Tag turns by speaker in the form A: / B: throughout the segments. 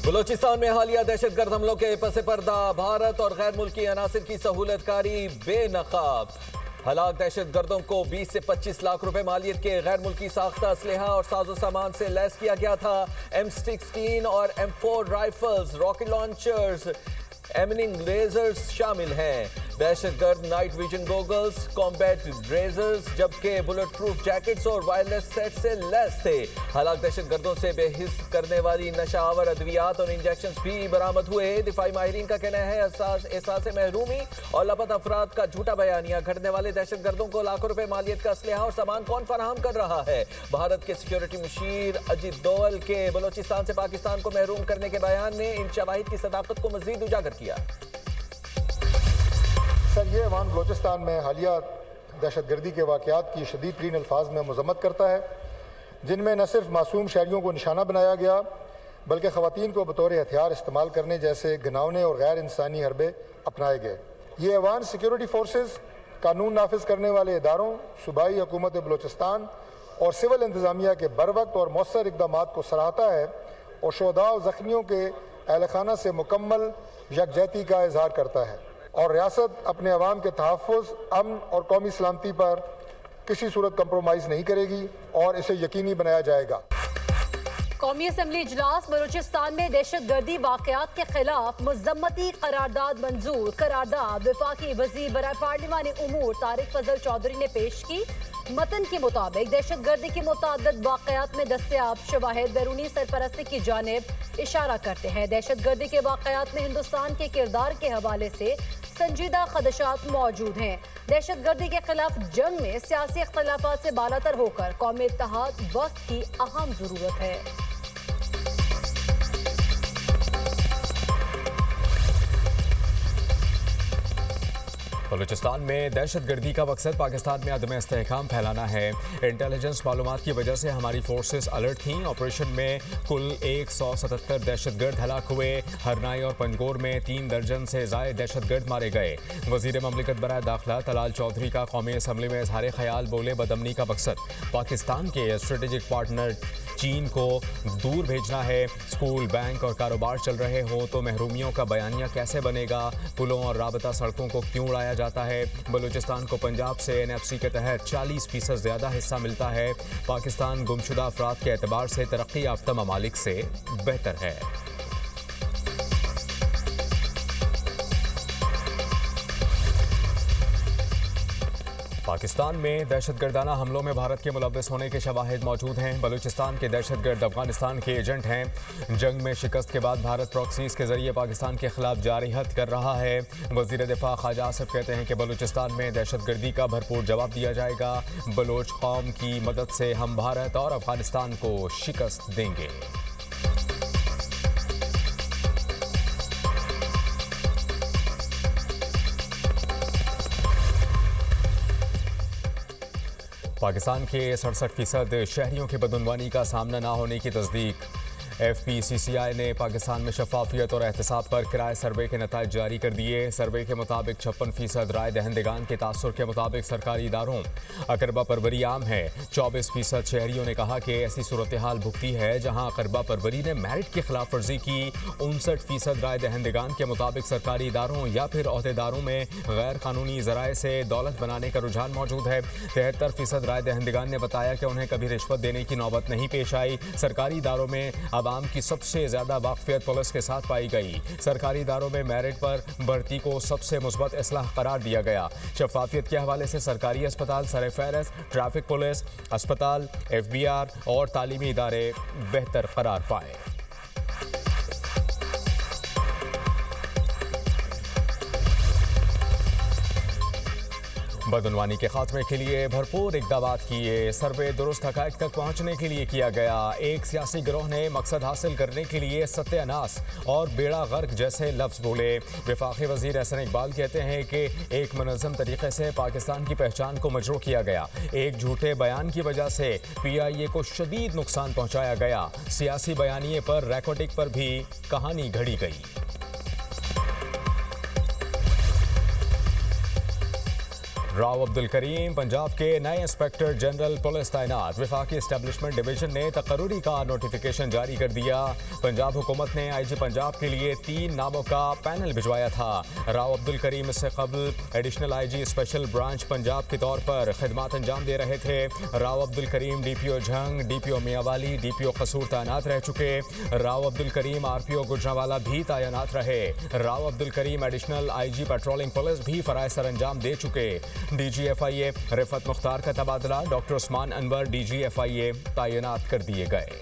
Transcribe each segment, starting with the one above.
A: बलोचिस्तान में हालिया दहशतगर्द हमलों के पस पर्दा भारत और गैर मुल्की अनासिर की सहूलतकारी बेनकाब। हलाक दहशतगर्दों को 20 से 25 लाख रुपए मालियत के गैर मुल्की साख्ता असलहा और साजो सामान से लैस किया गया था। M16 और M4 rifles, rocket launchers, aiming lasers शामिल हैं। दहशतगर्द नाइट विजन गॉगल्स, कॉम्बैट ब्रेजर्स, जबकि बुलेट प्रूफ जैकेट्स और वायरलेस सेट से लैस थे। हालांकि दहशतगर्दों से बेहिस करने वाली नशावर अद्वियात और इंजेक्शन भी बरामद हुए। दिफाई माहिरीन का कहना है एहसास महरूमी और लापता अफराद का झूठा बयानिया घटने वाले दहशतगर्दों को लाखों रुपए मालियत का असलहा और सामान कौन फराहम कर रहा है। भारत के सिक्योरिटी मुशीर अजीत दोवल के बलोचिस्तान से पाकिस्तान को महरूम करने के बयान ने इन शवाहिद की सदाकत को मजीद उजागर किया।
B: सर, ये ऐवान बलोचिस्तान में हालिया दहशतगर्दी के वाक़यात की शदीद तरीन अल्फाज में मजम्मत करता है, जिनमें न सिर्फ मासूम शहरियों को निशाना बनाया गया बल्कि ख़वातीन को बतौर हथियार इस्तेमाल करने जैसे घिनौने और गैर इंसानी हरबे अपनाए गए। ये ऐवान सिक्योरिटी फोर्सेस, कानून नाफिज करने वाले इदारों, सूबाई हुकूमत बलोचिस्तान और सिविल इंतज़ामिया के बर वक्त और मौसर इक़दाम को सराहता है और शोहदा और ज़ख्मियों के अहल खाना से मुकम्मल यकजहती का इजहार करता है और रियासत अपने अवाम के तहफ़्फ़ुज़, अमन और कौमी सलामती पर किसी सूरत कंप्रोमाइज़ नहीं करेगी और इसे यकीनी बनाया जाएगा।
C: कौमी असम्बली इजलास बलूचिस्तान में दहशतगर्दी वाक़यात के खिलाफ मुज़म्मती करारदाद मंजूर। करारदाद वफाकी वज़ीर बराए पार्लिमानी उमूर तारिक फजल चौधरी ने पेश की। मतन के मुताबिक दहशतगर्दी के मुतअद्दिद वाक़यात में दस्तयाब शवाहिद बैरूनी सरपरस्ती की जानिब इशारा करते हैं। दहशतगर्दी के वाक़यात में हिंदुस्तान के किरदार के हवाले से संजीदा खदशात मौजूद हैं। दहशतगर्दी के खिलाफ जंग में सियासी इख्तिलाफात से बालातर होकर कौमी इत्तेहाद वक्त की अहम ज़रूरत है।
D: बलूचिस्तान में दहशतगर्दी का मकसद पाकिस्तान में अदम इस्तेहकाम फैलाना है। इंटेलिजेंस मालूमात की वजह से हमारी फोर्सेस अलर्ट थीं। ऑपरेशन में कुल 177 दहशतगर्द हलाक हुए। हरनाई और पंजगोर में 3 दर्जन से ज़ायद दहशतगर्द मारे गए। वज़ीर ममलिकत बराए दाखिला तलाल चौधरी का कौमी असम्बली में इजहार ख्याल, बोले बदअमनी का मकसद पाकिस्तान के स्ट्रेटेजिक पार्टनर चीन को दूर भेजना है। स्कूल, बैंक और कारोबार चल रहे हो तो महरूमियों का बयानिया कैसे बनेगा। पुलों और राबता सड़कों को क्यों उड़ाया जाता है। बलूचिस्तान को पंजाब से NFC के तहत 40% ज़्यादा हिस्सा मिलता है। पाकिस्तान गुमशुदा अफराद के एतबार से तरक्की याफ्ता ममालिक से बेहतर है। पाकिस्तान में दहशतगर्दाना हमलों में भारत के मुलव्वस होने के शवाहिद मौजूद हैं। बलूचिस्तान के दहशतगर्द अफगानिस्तान के एजेंट हैं। जंग में शिकस्त के बाद भारत प्रॉक्सीज के जरिए पाकिस्तान के खिलाफ जारहत कर रहा है। वज़ीर दिफा ख्वाजा आसिफ कहते हैं कि बलूचिस्तान में दहशतगर्दी का भरपूर जवाब दिया जाएगा। बलोच कौम की मदद से हम भारत और अफगानिस्तान को शिकस्त देंगे। पाकिस्तान के 67% शहरियों के बदउनवानी का सामना ना होने की तस्दीक। FPCCI ने पाकिस्तान में शफाफियत और एहतसाब पर किराए सर्वे के नताइज जारी कर दिए। सर्वे के मुताबिक 56% राय दहंदगान के तासुर के मुताबिक सरकारी इदारों अकरबा परवरी आम है। 24% शहरियों ने कहा कि ऐसी सूरत हाल भुगती है जहाँ अकरबा परवरी ने मेरिट की खिलाफ वर्जी की। 59% राय दहंदगान के मुताबिक सरकारी इदारों या फिर अहदेदारों में गैर कानूनी जराए से दौलत बनाने का रुझान मौजूद है। 73% राय दहंदगान ने बताया कि उन्हें कभी रिश्वत देने की नौबत नहीं पेश आई। सरकारी इदारों में आवाम की सबसे ज्यादा वाकफियत पुलिस के साथ पाई गई। सरकारी इदारों में मेरिट पर भर्ती को सबसे मुस्बत इस्लाह करार दिया गया। शफाफियत के हवाले से सरकारी अस्पताल सर-ए-फ़हरिस्त, ट्रैफिक पुलिस, अस्पताल, FBR और तालीमी इदारे बेहतर करार पाए। बदउनवानी के खात्मे के लिए भरपूर इक़दाम किए। सर्वे दुरुस्त हक़ाइक़ तक पहुँचने के लिए किया गया। एक सियासी गिरोह ने मकसद हासिल करने के लिए सत्यानाश और बेड़ा गर्क जैसे लफ्ज़ बोले। वफाकी वज़ीर एहसन इकबाल कहते हैं कि एक मुनज़्ज़म तरीके से पाकिस्तान की पहचान को मजरूह किया गया। एक झूठे बयान की वजह से PIA को शदीद नुकसान पहुँचाया गया। सियासी बयानिए पर रिकॉर्डिंग पर भी कहानी घड़ी गई। राव अब्दुल करीम पंजाब के नए इंस्पेक्टर जनरल पुलिस तैनात। वफाकी एस्टेब्लिशमेंट डिवीजन ने तकर्रुरी का नोटिफिकेशन जारी कर दिया। पंजाब हुकूमत ने आईजी पंजाब के लिए 3 नामों का पैनल भिजवाया था। राव अब्दुल करीम इससे कबल additional IG special branch Punjab के तौर पर खिदमत अंजाम दे रहे थे। Rao Abdul Karim DPO Jhang, DPO Mianwali, DPO Kasur तैनात रह चुके। राव अब्दुल करीम आरपीओ गुजरांवाला भी तैनात रहे। Rao Abdul Karim additional IG patrolling police भी फराइज सर अंजाम दे चुके। डीजीएफआईए रिफत मुख्तार का तबादला, डॉक्टर उस्मान अनवर डीजीएफआईए तैनात कर दिए गए।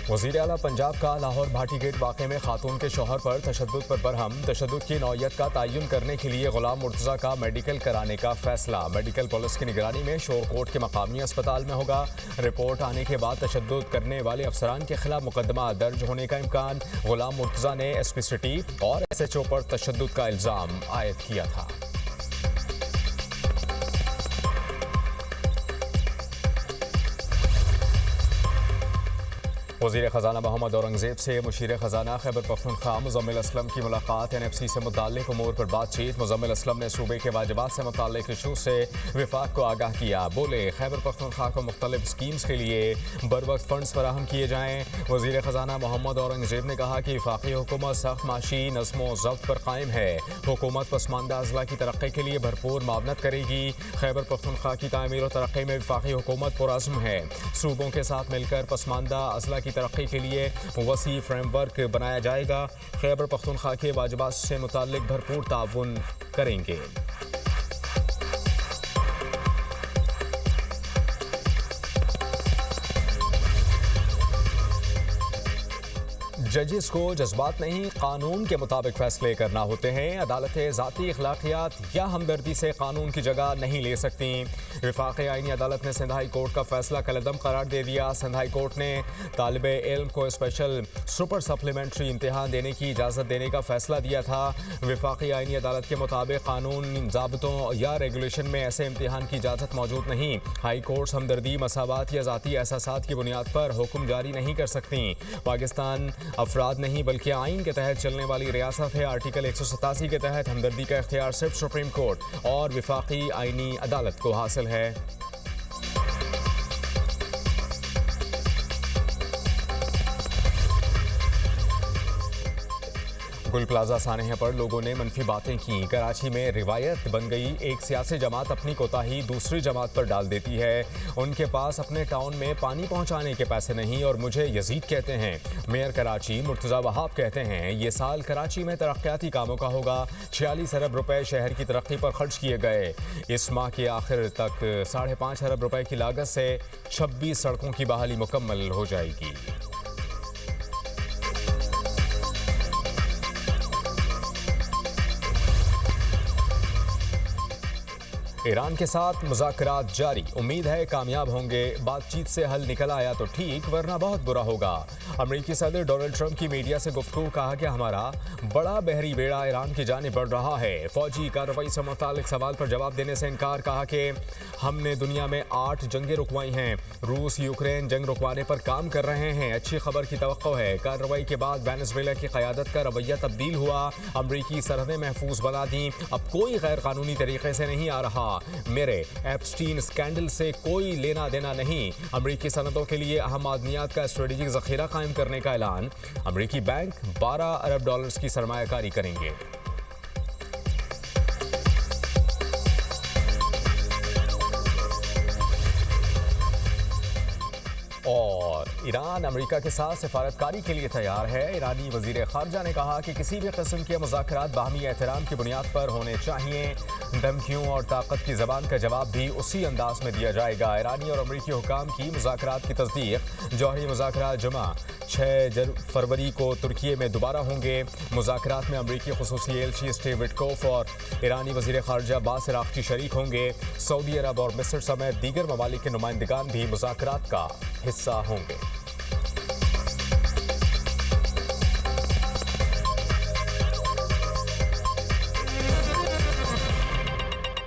D: वज़ीर आला पंजाब का लाहौर भाटी गेट वाक़े में खातून के शौहर पर तशद्दुद पर बरहम। तशद्दुद की नौयत का तयन करने के लिए गुलाम मुर्तज़ा का मेडिकल कराने का फैसला। मेडिकल पुलिस की निगरानी में शोरकोट के मकामी अस्पताल में होगा। रिपोर्ट आने के बाद तशद्दुद करने वाले अफसरान के खिलाफ मुकदमा दर्ज होने का इम्कान। गुलाम मुर्तज़ा ने एसपी सिटी और एसएचओ पर तशद्दुद का इल्ज़ाम आयद किया था। वज़ीर ख़जाना मोहम्मद औरंगज़ेब से मुशीर ख़जाना खैबर पख्तूनख्वा मुज़म्मिल असलम की मुलाकात। एनएफसी से मुताल्लिक़ उमूर पर बातचीत। मुज़म्मिल असलम ने सूबे के वाजिबात से मुताल्लिक़ इशू से विफाक को आगाह किया। बोले खैबर पख्तूनख्वा को मुख्तलिफ स्कीम्स के लिए बरवक्त फंड्स फराहम किए जाएँ। वज़ीर ख़जाना मोहम्मद औरंगज़ेब ने कहा कि वफाकी हुकूमत सख्त माशी नज़्म व ज़ब्त पर कायम है। हुकूमत पसमानदा अज़ला की तरक्की के लिए भरपूर मावनत करेगी। खैबर पख्तूनख्वा की तामीर और तरक्की में वफाकी हुकूमत पुरअज़्म है। सूबों के साथ मिलकर पसमानदा अज़ला की तरक्की के लिए वसी फ्रेमवर्क बनाया जाएगा। खैबर पख्तूनख्वा के वाजिबात से मुताल्लिक भरपूर ताउन करेंगे। जजेस को जज्बात नहीं कानून के मुताबिक फैसले करना होते हैं। अदालतें ज़ाती अखलाकियात या हमदर्दी से कानून की जगह नहीं ले सकती। वफाक़ी आईनी अदालत ने सिंध हाई कोर्ट का फैसला कलअदम करार दे दिया। सिंध हाई कोर्ट ने तालिबे इल्म को स्पेशल सुपर सप्लीमेंट्री इम्तिहान देने की इजाज़त देने का फैसला दिया था। वफाक़ी आईनी अदालत के मुताबिक कानून ज़ाब्तों या रेगुलेशन में ऐसे इम्तिहान की इजाज़त मौजूद नहीं। हाई कोर्ट हमदर्दी, मसावात या ज़ाती एहसासात की बुनियाद पर हुक्म जारी नहीं कर सकती। पाकिस्तान अफराद नहीं बल्कि आइन के तहत चलने वाली रियासत है। आर्टिकल 187 के तहत हमदर्दी का इख्तियार सिर्फ सुप्रीम कोर्ट और वफाकी आइनी अदालत को हासिल है। गुल प्लाजा सानहे पर लोगों ने मनफी बातें की। कराची में रिवायत बन गई, एक सियासी जमात अपनी कोताही दूसरी जमात पर डाल देती है। उनके पास अपने टाउन में पानी पहुंचाने के पैसे नहीं और मुझे यजीद कहते हैं। मेयर कराची मुर्तज़ा वहाब कहते हैं ये साल कराची में तरक्याती कामों का होगा। 46 अरब रुपए शहर की तरक्की पर खर्च किए गए। इस माह के आखिर तक 5.5 अरब रुपए की लागत से 26 सड़कों की बहाली मुकम्मल हो जाएगी। ईरान के साथ मुज़ाकरात जारी, उम्मीद है कामयाब होंगे। बातचीत से हल निकल आया तो ठीक, वरना बहुत बुरा होगा। अमेरिकी सदर डोनाल्ड ट्रंप की मीडिया से गुफ्तगू, कहा कि हमारा बड़ा बहरी बेड़ा ईरान की जानिब बढ़ रहा है। फौजी कार्रवाई से मुतालिक सवाल पर जवाब देने से इनकार, कहा कि हमने दुनिया में 8 जंगें रुकवाई हैं। रूस यूक्रेन जंग रुकवाने पर काम कर रहे हैं। अच्छी खबर की तवक्को है। कार्रवाई के बाद वेनेजुएला की क़यादत का रवैया तब्दील हुआ। अमरीकी सरहदें महफूज बना दी। अब कोई गैर कानूनी तरीके से नहीं आ रहा। मेरे एप्स्टीन स्कैंडल से कोई लेना देना नहीं। अमरीकी सनदों के लिए अहम मादनियात का स्ट्रेटेजिक जखीरा कायम करने का ऐलान। अमरीकी बैंक 12 अरब डॉलर्स की सरमायाकारी करेंगे। और ईरान अमेरिका के साथ सिफारतकारी के लिए तैयार है। ईरानी वजीर खारजा ने कहा कि किसी भी किस्म के मुज़ाकरात बाहमी एहतराम की बुनियाद पर होने चाहिए। धमकियों और ताकत की ज़बान का जवाब भी उसी अंदाज में दिया जाएगा। ईरानी और अमरीकी हुकाम की मुज़ाकरात की तस्दीक। जौहरी मुज़ाकरात जुमा 6 फरवरी को तुर्की में दोबारा होंगे। मुज़ाकरात में अमरीकी खुसूसी एलची स्टीव विटकोफ और ईरानी वजीर खारजा बासिर आख्ची शरीक होंगे। सऊदी अरब और मिस्र समेत दीगर ममालिक के नुमाइंदगान भी मुज़ाकरात का हिस्सा होंगे।